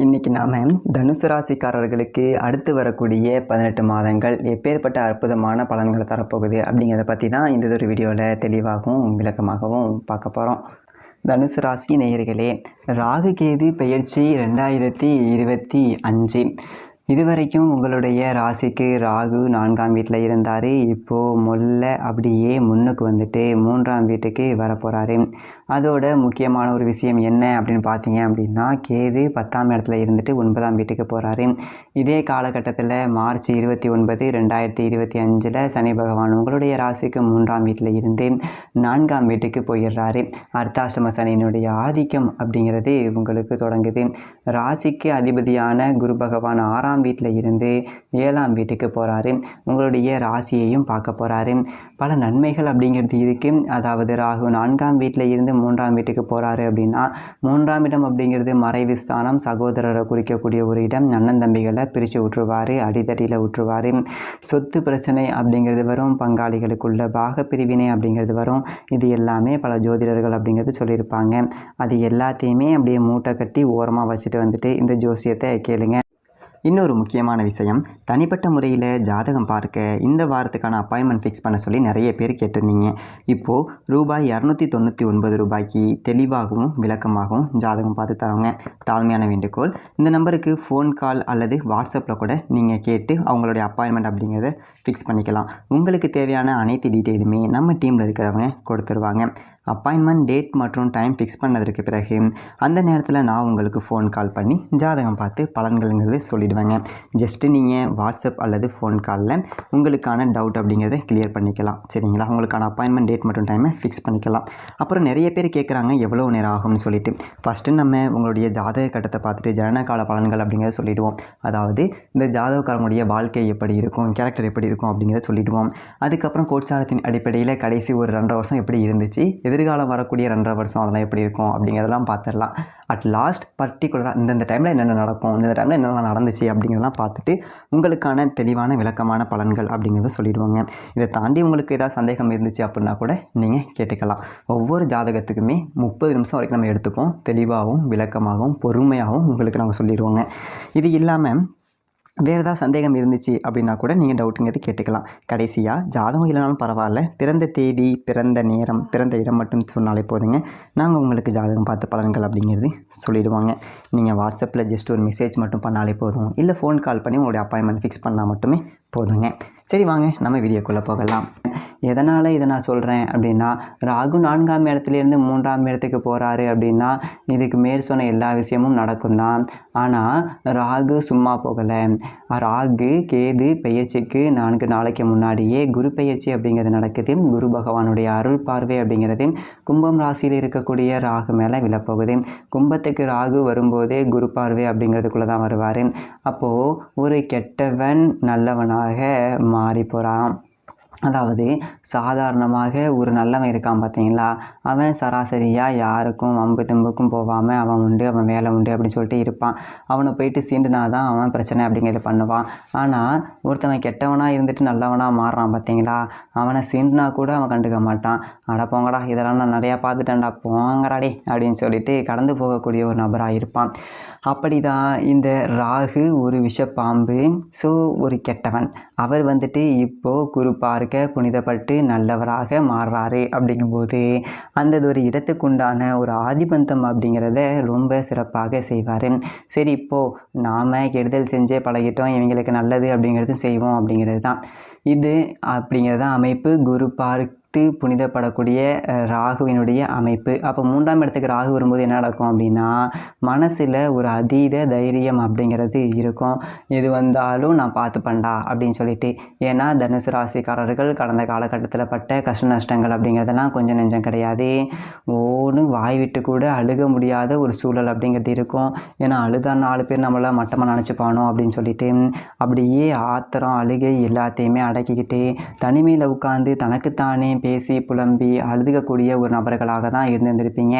இன்றைக்கி நாம் தனுசு ராசிக்காரர்களுக்கு அடுத்து வரக்கூடிய 18 மாதங்கள் எப்பேற்பட்ட அற்புதமான பலன்களை தரப்போகுது அப்படிங்கிறத பற்றி தான் இந்த ஒரு வீடியோவில் தெளிவாகவும் விளக்கமாகவும் பார்க்க போகிறோம். தனுசு ராசி நேயர்களே, ராகு கேது பெயர்ச்சி 2025 இதுவரைக்கும் உங்களுடைய ராசிக்கு ராகு 4ஆம் வீட்டில் இருந்தார். இப்போது மொல்ல அப்படியே முன்னுக்கு வந்துட்டு 3ஆம் வீட்டுக்கு வரப்போகிறாரு. அதோட முக்கியமான ஒரு விஷயம் என்ன அப்படின்னு பார்த்தீங்க அப்படின்னா, கேது 10ஆம் இடத்துல இருந்துட்டு 9ஆம் வீட்டுக்கு போகிறாரு. இதே காலகட்டத்தில் மார்ச் 29, 2025 சனி பகவான் உங்களுடைய ராசிக்கு 3ஆம் வீட்டில் இருந்து 4ஆம் வீட்டுக்கு போயிடுறாரு. அர்த்தாஷ்டம சனியினுடைய ஆதிக்கம் அப்படிங்கிறது உங்களுக்கு தொடங்குது. ராசிக்கு அதிபதியான குரு பகவான் 6ஆம் வீட்டில் இருந்து 7ஆம் வீட்டுக்கு போகிறாரு. உங்களுடைய ராசியையும் பார்க்க போகிறாரு. பல நன்மைகள் அப்படிங்கிறது இருக்குது. அதாவது ராகு 4ஆம் வீட்டில் இருந்து 3ஆம் வீட்டுக்கு போகிறாரு அப்படின்னா, 3ஆம் இடம் அப்படிங்கிறது மறைவு ஸ்தானம், சகோதரரை குறிக்கக்கூடிய ஒரு இடம். அண்ணன் தம்பிகளை பிரித்து விட்டுருவார், அடிதடியில் விட்டுருவார். சொத்து பிரச்சனை அப்படிங்கிறது வரும், பங்காளிகளுக்குள்ள பாக பிரிவினை அப்படிங்கிறது வரும். இது எல்லாமே பல ஜோதிடர்கள் அப்படிங்கிறது சொல்லியிருப்பாங்க. அது எல்லாத்தையுமே அப்படியே மூட்டை கட்டி ஓரமாக வச்சுட்டு வந்துட்டு இந்த ஜோசியத்தை கேளுங்க. இன்னொரு முக்கியமான விஷயம், தனிப்பட்ட முறையில் ஜாதகம் பார்க்க இந்த வாரத்துக்கான அப்பாயின்மெண்ட் ஃபிக்ஸ் பண்ண சொல்லி நிறைய பேர் கேட்டிருந்தீங்க. இப்போது ரூபாய் 299 ரூபாய்க்கு தெளிவாகவும் விளக்கமாகவும் ஜாதகம் பார்த்து தரவங்க. தாழ்மையான வேண்டுகோள், இந்த நம்பருக்கு ஃபோன் கால் அல்லது வாட்ஸ்அப்பில் கூட நீங்கள் கேட்டு அவங்களுடைய அப்பாயின்மெண்ட் அப்படிங்கிறத ஃபிக்ஸ் பண்ணிக்கலாம். உங்களுக்கு தேவையான அனைத்து டீட்டெயிலுமே நம்ம டீமில் இருக்கிறவங்க கொடுத்துருவாங்க. அப்பாயின்மெண்ட் டேட் மற்றும் டைம் ஃபிக்ஸ் பண்ணதற்கு பிறகு அந்த நேரத்தில் நான் உங்களுக்கு ஃபோன் கால் பண்ணி ஜாதகம் பார்த்து பலன்கள்ங்கிறது சொல்லிடுவேங்க. ஜஸ்ட்டு நீங்கள் வாட்ஸ்அப் அல்லது ஃபோன் காலில் உங்களுக்கான டவுட் அப்படிங்கிறத கிளியர் பண்ணிக்கலாம். சரிங்களா? உங்களுக்கான அப்பாயின்மெண்ட் டேட் மற்றும் டைமை ஃபிக்ஸ் பண்ணிக்கலாம். அப்புறம் நிறைய பேர் கேட்குறாங்க எவ்வளோ நேரம் ஆகும்னு சொல்லிட்டு. ஃபஸ்ட்டு நம்ம உங்களுடைய ஜாதக கட்டத்தை பார்த்துட்டு ஜனனகால பலன்கள் அப்படிங்கிறத சொல்லிவிடுவோம். அதாவது இந்த ஜாதகக்காரங்களுடைய வாழ்க்கை எப்படி இருக்கும், கேரக்டர் எப்படி இருக்கும் அப்படிங்கிறத சொல்லிவிடுவோம். அதுக்கப்புறம் கோட்சாரத்தின் அடிப்படையில் கடைசி ஒரு 2.5 வருஷம் எப்படி இருந்துச்சு, எதிர்காலம் வரக்கூடிய 2.5 வருஷம் அதெல்லாம் எப்படி இருக்கும் அப்படிங்கிறதெல்லாம் பார்த்துடலாம். அட் லாஸ்ட் பர்டிகுலராக இந்தந்த டைமில் என்னென்ன நடக்கும், இந்த டைமில் என்னென்ன நடந்துச்சு அப்படிங்கிறதெல்லாம் பார்த்துட்டு உங்களுக்கான தெளிவான விளக்கமான பலன்கள் அப்படிங்கிறத சொல்லிடுவாங்க. இதை தாண்டி உங்களுக்கு ஏதாவது சந்தேகம் இருந்துச்சு அப்படின்னா கூட நீங்கள் கேட்டுக்கலாம். ஒவ்வொரு ஜாதகத்துக்குமே 30 நிமிஷம் வரைக்கும் நம்ம எடுத்துப்போம். தெளிவாகவும் விளக்கமாகவும் பொறுமையாகவும் உங்களுக்கு நாங்கள் சொல்லிடுவோங்க. இது இல்லாமல் வேறு ஏதாவது சந்தேகம் இருந்துச்சு அப்படின்னா கூட நீங்கள் டவுட்டுங்கிறது கேட்டுக்கலாம். கடைசியாக ஜாதகம் இல்லைனாலும் பரவாயில்ல, பிறந்த தேதி, பிறந்த நேரம், பிறந்த இடம் மட்டும் சொன்னாலே போதுங்க. நாங்கள் உங்களுக்கு ஜாதகம் பார்த்து பலன்கள் அப்படிங்கிறது சொல்லிவிடுவாங்க. நீங்கள் வாட்ஸ்அப்பில் ஜஸ்ட் ஒரு மெசேஜ் மட்டும் பண்ணாலே போதும், இல்லை ஃபோன் கால் பண்ணி உங்களுடைய அப்பாயின்மெண்ட் ஃபிக்ஸ் பண்ணால் மட்டுமே போதுங்க. சரி, வாங்க நம்ம வீடியோக்குள்ளே போகலாம். எதனால் இதை நான் சொல்கிறேன் அப்படின்னா, ராகு 4ஆம் இடத்துலேருந்து 3ஆம் இடத்துக்கு போகிறாரு அப்படின்னா இதுக்கு மேல் சொன்ன எல்லா விஷயமும் நடக்கும் தான். ஆனால் ராகு சும்மா போகலை. ராகு கேது பெயர்ச்சிக்கு 4 நாளைக்கு முன்னாடியே குரு பெயர்ச்சி அப்படிங்கிறது நடக்குது. குரு பகவானுடைய அருள் பார்வை அப்படிங்கிறது கும்பம் ராசியில் இருக்கக்கூடிய ராகு மேலே விழப்போகுது. கும்பத்துக்கு ராகு வரும்போதே குரு பார்வை அப்படிங்கிறதுக்குள்ளே தான் வருவார். அப்போது ஒரு கெட்டவன் நல்லவனாக மாறி போகிறான். அதாவது சாதாரணமாக ஒரு நல்லவன் இருக்கான் பார்த்தீங்களா, அவன் சராசரியாக யாருக்கும் வம்பு தும்புக்கும் போகாமல் அவன் உண்டு, அவன் வேலை உண்டு அப்படின்னு சொல்லிட்டு இருப்பான். அவனை போயிட்டு சீண்டுனா தான் அவன் பிரச்சனை அப்படிங்கிறத பண்ணுவான். ஆனால் ஒருத்தவன் கெட்டவனாக இருந்துட்டு நல்லவனாக மாறுறான் பார்த்தீங்களா, அவனை சீண்டுனா கூட அவன் கண்டுக்க மாட்டான். அட போங்கடா, இதெல்லாம் நான் நிறையா பார்த்துட்டேன்டா, போங்கடாடே அப்படின்னு சொல்லிட்டு கடந்து போகக்கூடிய ஒரு நபராக இருப்பான். அப்படி தான் இந்த ராகு ஒரு விஷப்பாம்பு. ஸோ ஒரு கெட்டவன் அவர் வந்துட்டு இப்போது குரு பார்க்க புனிதப்பட்டு நல்லவராக மாறுறாரு. அப்படிங்கும்போது அந்த ஒரு இடத்துக்குண்டான ஒரு ஆதிபந்தம் அப்படிங்கிறத ரொம்ப சிறப்பாக செய்வார். சரி, இப்போது நாம் கெடுதல் செஞ்சே பழகிட்டோம், இவங்களுக்கு நல்லது அப்படிங்கிறதும் செய்வோம் அப்படிங்கிறது தான் இது. அப்படிங்கிறது தான் அமைப்பு. குரு பார்த்து புனிதப்படக்கூடிய ராகுவினுடைய அமைப்பு. அப்போ 3ஆம் இடத்துக்கு ராகு வரும்போது என்ன நடக்கும் அப்படின்னா, மனசில் ஒரு அதீத தைரியம் அப்படிங்கிறது இருக்கும். எது வந்தாலும் நான் பார்த்துப்பேன்டா அப்படின்னு சொல்லிட்டு. ஏன்னா தனுசு ராசிக்காரர்கள் கடந்த காலகட்டத்தில் பட்ட கஷ்ட நஷ்டங்கள் அப்படிங்கிறதெல்லாம் கொஞ்சம் நெஞ்சம் கிடையாது. வாய் விட்டு கூட அழுக முடியாத ஒரு சூழல் அப்படிங்கிறது இருக்கும். ஏன்னா அழுதா 4 பேர் நம்மளை மட்டமாக நினச்சிப்பானோ அப்படின்னு சொல்லிட்டு அப்படியே ஆத்திரம் அழுகை எல்லாத்தையுமே அடக்கிக்கிட்டு தனிமையில் உட்காந்து தனக்குத்தானே பேசி புலம்பி அழுதுகக்கூடிய ஒரு நபர்களாக தான் இருந்திருப்பீங்க.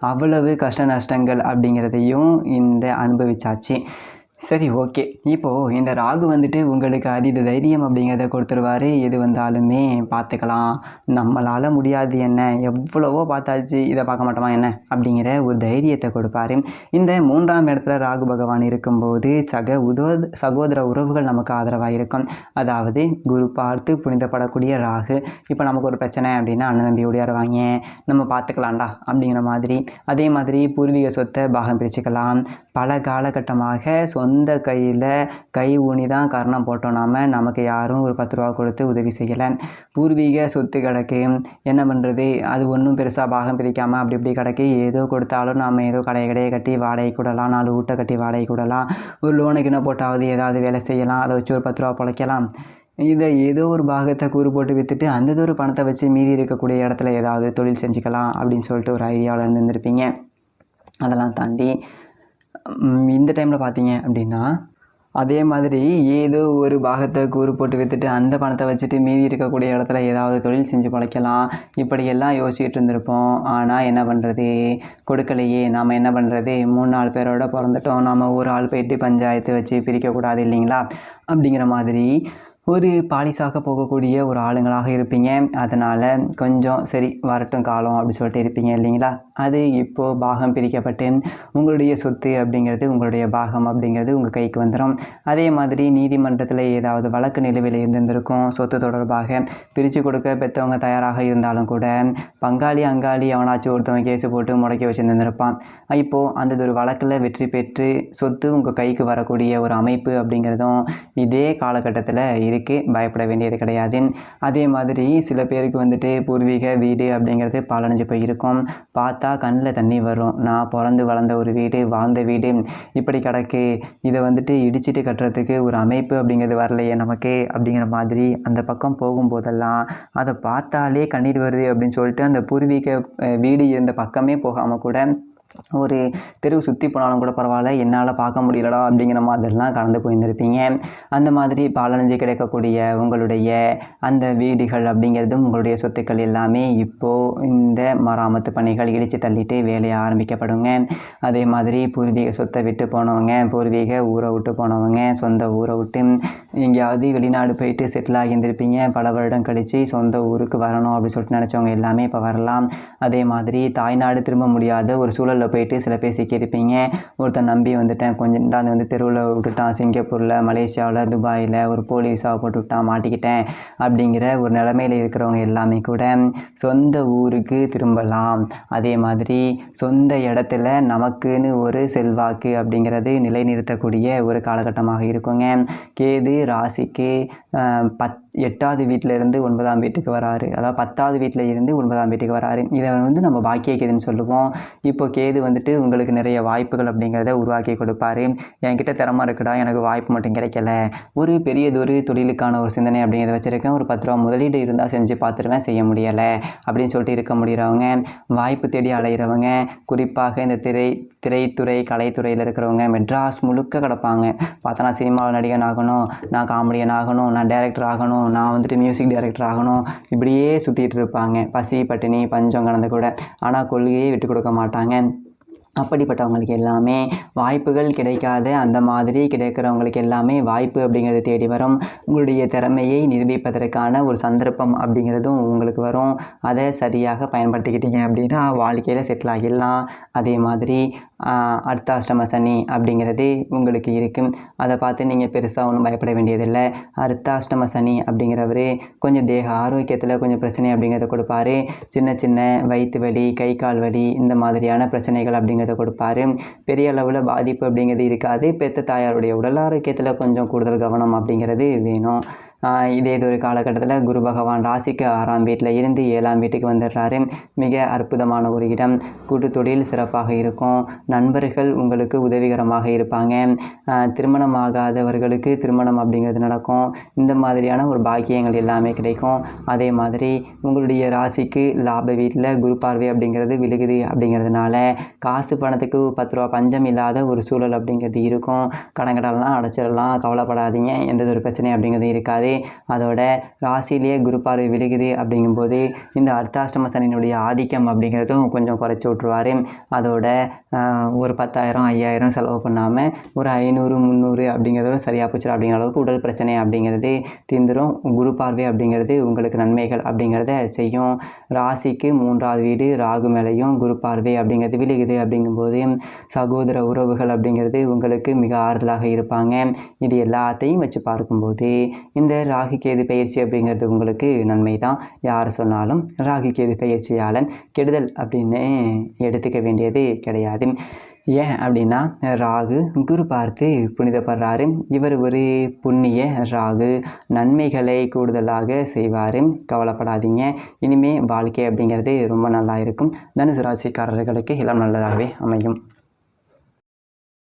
அவ்வளவு கஷ்ட நஷ்டங்கள் அப்படிங்கிறதையும் இந்த அனுபவிச்சாச்சு. சரி, ஓகே. இப்போது இந்த ராகு வந்துட்டு உங்களுக்கு அதீத தைரியம் அப்படிங்கிறத கொடுத்துருவாரு. எது வந்தாலுமே பார்த்துக்கலாம். நம்மளால் முடியாது என்ன, எவ்வளவோ பார்த்தாச்சு, இதை பார்க்க மாட்டோமா என்ன அப்படிங்கிற ஒரு தைரியத்தை கொடுப்பாரு. இந்த 3ஆம் இடத்துல ராகு பகவான் இருக்கும்போது சகோதர உறவுகள் நமக்கு ஆதரவாக இருக்கும். அதாவது குரு பார்த்து புனிதப்படக்கூடிய ராகு. இப்போ நமக்கு ஒரு பிரச்சனை அப்படின்னா அண்ணன் தம்பி ஓடியாருவாங்க, நம்ம பார்த்துக்கலாம்டா அப்படிங்கிற மாதிரி. அதே மாதிரி பூர்வீக சொத்தை பாகம் பிரிச்சுக்கலாம். பல காலகட்டமாக சொந்த கையில் கை ஊனி தான் கர்ணம் போட்டோம். நமக்கு யாரும் ஒரு 10 ரூபா கொடுத்து உதவி செய்யலை. பூர்வீக சொத்து கிடக்கு, என்ன பண்ணுறது, அது ஒன்றும் பெருசாக பாகம் பிரிக்காமல் அப்படி இப்படி கிடக்கு. ஏதோ கொடுத்தாலும் நம்ம ஏதோ கடையை கட்டி வாடகை கூடலாம், 4 வீட்டை கட்டி வாடகை கூடலாம், ஒரு லோனுக்குன்னு போட்டாவது ஏதாவது வேலை செய்யலாம், அதை வச்சு ஒரு 10 ரூபா பிழைக்கலாம். இதை ஏதோ ஒரு பாகத்தை கூறு போட்டு விற்றுட்டு அந்த ஒரு பணத்தை வச்சு மீதி இருக்கக்கூடிய இடத்துல ஏதாவது தொழில் செஞ்சுக்கலாம் அப்படின்னு சொல்லிட்டு ஒரு ஐடியாவில் இருந்திருப்பீங்க. அதெல்லாம் தாண்டி இந்த டைமில் பார்த்தீங்க அப்படின்னா அதே மாதிரி ஏதோ ஒரு பாகத்தை கூறு போட்டு விற்றுட்டு அந்த பணத்தை வச்சுட்டு மீதி இருக்கக்கூடிய இடத்துல ஏதாவது தொழில் செஞ்சு பழைக்கலாம், இப்படியெல்லாம் யோசிச்சுட்டு இருந்திருப்போம். ஆனால் என்ன பண்ணுறது, கொடுக்கலையே. நாம் என்ன பண்ணுறது, 3-4 பேரோட பிறந்துட்டோம், நாம் ஒரு ஆள் போயிட்டு பஞ்சாயத்து வச்சு பிரிக்கக்கூடாது இல்லைங்களா அப்படிங்கிற மாதிரி ஒரு பாலிசாக போகக்கூடிய ஒரு ஆளுங்களாக இருப்பீங்க. அதனால் கொஞ்சம் சரி வரட்டும் காலம் அப்படி சொல்லிட்டு இருப்பீங்க இல்லைங்களா. அது இப்போது பாகம் பிரிக்கப்பட்டு உங்களுடைய சொத்து அப்படிங்கிறது, உங்களுடைய பாகம் அப்படிங்கிறது உங்கள் கைக்கு வந்துடும். அதே மாதிரி நீதிமன்றத்தில் ஏதாவது வழக்கு நிலுவையில் இருந்திருக்கும், சொத்து தொடர்பாக பிரித்து கொடுக்க பெற்றவங்க தயாராக இருந்தாலும் கூட பங்காளி அங்காளி அவனாச்சும் ஒருத்தவங்க கேஸு போட்டு முடக்கி வச்சுருந்துருப்பான். இப்போது அந்த ஒரு வழக்கில் வெற்றி பெற்று சொத்து உங்கள் கைக்கு வரக்கூடிய ஒரு அமைப்பு அப்படிங்கிறதும் இதே காலகட்டத்தில் பயப்பட வேண்டியது கிடையாது. அதே மாதிரி சில பேருக்கு வந்துட்டு பூர்வீக வீடு அப்படிங்கிறது பாலடைஞ்சு போயிருக்கும். பார்த்தா கண்ணில் தண்ணி வரும். நான் பிறந்து வளர்ந்த ஒரு வீடு, வாழ்ந்த வீடு இப்படி கிடக்கு, இதை வந்துட்டு இடிச்சிட்டு கட்டுறதுக்கு ஒரு அமைப்பு அப்படிங்கிறது வரலையே நமக்கு அப்படிங்கிற மாதிரி அந்த பக்கம் போகும்போதெல்லாம் அதை பார்த்தாலே கண்ணீர் வருது அப்படின்னு சொல்லிட்டு அந்த பூர்வீக வீடு இருந்த பக்கமே போகாமல் கூட ஒரு தெருவு சுற்றி போனாலும் கூட பரவாயில்ல, என்னால் பார்க்க முடியலடா அப்படிங்கிற மாதிரிலாம் கடந்து போயிருந்திருப்பீங்க. அந்த மாதிரி பாலடைஞ்சு கிடைக்கக்கூடிய உங்களுடைய அந்த வீடுகள் அப்படிங்கிறதும் உங்களுடைய சொத்துக்கள் எல்லாமே இப்போது இந்த மராமத்து பணிகள் இடித்து தள்ளிட்டு வேலையை ஆரம்பிக்கப்படுங்க. அதே மாதிரி பூர்வீக சொத்தை விட்டு போனவங்க, பூர்வீக ஊரை விட்டு போனவங்க, சொந்த ஊரை விட்டு எங்கேயாவது வெளிநாடு போயிட்டு செட்டில் ஆகியிருந்திருப்பீங்க. பல வருடம் கழித்து சொந்த ஊருக்கு வரணும் அப்படின்னு சொல்லிட்டு நினச்சவங்க எல்லாமே இப்போ வரலாம். அதே மாதிரி தாய்நாடு திரும்ப முடியாத ஒரு சூழலில் போயிட்டு சில பேர் சிக்கியிருப்பீங்க. ஒருத்தன் நம்பி வந்துட்டேன், கொஞ்சம் வந்து தெருவில் விட்டுட்டான், சிங்கப்பூரில், மலேசியாவில், துபாயில் ஒரு போலி விசாவை போட்டு விட்டான், மாட்டிக்கிட்டேன் அப்படிங்கிற ஒரு நிலைமையில் இருக்கிறவங்க எல்லாமே கூட சொந்த ஊருக்கு திரும்பலாம். அதே மாதிரி சொந்த இடத்துல நமக்குன்னு ஒரு செல்வாக்கு அப்படிங்கிறது நிலைநிறுத்தக்கூடிய ஒரு காலகட்டமாக இருக்குங்க. கேது ராசிக்கு 8வது வீட்டிலேருந்து 9ஆம் வீட்டுக்கு வராரு, அதாவது 10வது வீட்டில் இருந்து 9ஆம் வீட்டுக்கு வராரு. இதை நம்ம பாக்கிய கேதுன்னு சொல்லுவோம். இப்போ கேது வந்துட்டு உங்களுக்கு நிறைய வாய்ப்புகள் அப்படிங்கிறத உருவாக்கி கொடுப்பாரு. என்கிட்ட திறமை இருக்குடா, எனக்கு வாய்ப்பு மட்டும் கிடைக்கல, ஒரு பெரியதொரு தொழிலுக்கான ஒரு சிந்தனை அப்படிங்கிறத வச்சுருக்கேன், ஒரு 10 ரூபா முதலீடு இருந்தால் செஞ்சு பார்த்துருவேன், செய்ய முடியலை அப்படின்னு சொல்லிட்டு இருக்க முடிகிறவங்க, வாய்ப்பு தேடி அலைகிறவங்க, குறிப்பாக இந்த திரைத்துறை கலைத்துறையில் இருக்கிறவங்க மெட்ராஸ் முழுக்க கிடப்பாங்க. பார்த்தா நான் சினிமாவில் நடிகன் ஆகணும், நான் காமெடியன் ஆகணும், நான் டைரக்டர் ஆகணும், நான் வந்துட்டு மியூசிக் டைரக்டர் ஆகணும், இப்படியே சுற்றிட்டு இருப்பாங்க. பசி பட்டினி பஞ்சம் கடந்து கூட. ஆனால் கொள்கையே விட்டு கொடுக்க மாட்டாங்க. அப்படிப்பட்டவங்களுக்கு எல்லாமே வாய்ப்புகள் கிடைக்காத அந்த மாதிரி கிடைக்கிறவங்களுக்கு எல்லாமே வாய்ப்பு அப்படிங்கிறது தேடி வரும். உங்களுடைய திறமையை நிரூபிப்பதற்கான ஒரு சந்தர்ப்பம் அப்படிங்கிறதும் உங்களுக்கு வரும். அதை சரியாக பயன்படுத்திக்கிட்டீங்க அப்படின்னா வாழ்க்கையில் செட்டில் ஆகிடலாம். அதே மாதிரி அர்த்தாஷ்டம சனி அப்படிங்கிறது உங்களுக்கு இருக்கும். அதை பார்த்து நீங்கள் பெருசாக ஒன்றும் பயப்பட வேண்டியதில்லை. அர்த்தாஷ்டம சனி அப்படிங்கிறவர் கொஞ்சம் தேக ஆரோக்கியத்தில் கொஞ்சம் பிரச்சனை அப்படிங்கிறத கொடுப்பாரு. சின்ன சின்ன வயிற்று வலி, கை கால் வலி, இந்த மாதிரியான பிரச்சனைகள் அப்படிங்கிறத கொடுப்பாரு. பெரிய அளவில் பாதிப்பு அப்படிங்கிறது இருக்காது. பெத்த தாயாருடைய உடல் ஆரோக்கியத்தில் கொஞ்சம் கூடுதல் கவனம் அப்படிங்கிறது வேணும். இதே ஒரு காலகட்டத்தில் குரு பகவான் ராசிக்கு 6ஆம் வீட்டில் இருந்து 7ஆம் வீட்டுக்கு வந்துடுறாரு. மிக அற்புதமான ஒரு இடம். கூட்டு தொழில் சிறப்பாக இருக்கும். நண்பர்கள் உங்களுக்கு உதவிகரமாக இருப்பாங்க. திருமணம் ஆகாதவர்களுக்கு திருமணம் அப்படிங்கிறது நடக்கும். இந்த மாதிரியான ஒரு பாக்கியங்கள் எல்லாமே கிடைக்கும். அதே மாதிரி உங்களுடைய ராசிக்கு லாப வீட்டில் குரு பார்வை அப்படிங்கிறது விழுகுது அப்படிங்கிறதுனால காசு பணத்துக்கு 10 ரூபா பஞ்சம் இல்லாத ஒரு சூழல் அப்படிங்கிறது இருக்கும். கடன்கடலாம் அடைச்சிடலாம், கவலைப்படாதீங்க, எந்த ஒரு பிரச்சனை அப்படிங்கிறது இருக்காது. கிடையாது. அதோட ராசியிலேயே குரு பார்வை விழுகுது அப்படிங்கும்போது இந்த அர்த்தாஷ்டம சனியினுடைய ஆதிக்கம் அப்படிங்கிறதும் கொஞ்சம் குறைச்சி விட்ருவார். அதோட ஒரு 10,000 5,000 செலவு பண்ணாமல் ஒரு 500 300 அப்படிங்கிறதோட சரியாக போச்சு அப்படிங்கிற அளவுக்கு உடல் பிரச்சனை அப்படிங்கிறது தீர்ந்துடும். குரு பார்வை அப்படிங்கிறது உங்களுக்கு நன்மைகள் அப்படிங்கிறத செய்யும். ராசிக்கு 3ஆவது வீடு ராகு மேலேயும் குரு பார்வை அப்படிங்கிறது விழுகுது அப்படிங்கும்போது சகோதர உறவுகள் அப்படிங்கிறது உங்களுக்கு மிக ஆறுதலாக இருப்பாங்க. இது எல்லாத்தையும் வச்சு பார்க்கும்போது இந்த ராகு கேது பயிற்சி அப்படிங்கிறது உங்களுக்கு நன்மை தான். யார் சொன்னாலும் ராகு கேது பயிற்சியால் கெடுதல் அப்படின்னு எடுத்துக்க வேண்டியது கிடையாது. ஏன் அப்படின்னா ராகு குரு பார்த்து புனிதப்படுறாரு. இவர் ஒரு புண்ணிய ராகு, நன்மைகளை கூடுதலாக செய்வார். கவலைப்படாதீங்க, இனிமேல் வாழ்க்கை அப்படிங்கிறது ரொம்ப நல்லா இருக்கும். தனுசு ராசிக்காரர்களுக்கு எல்லாம் நல்லதாகவே அமையும்.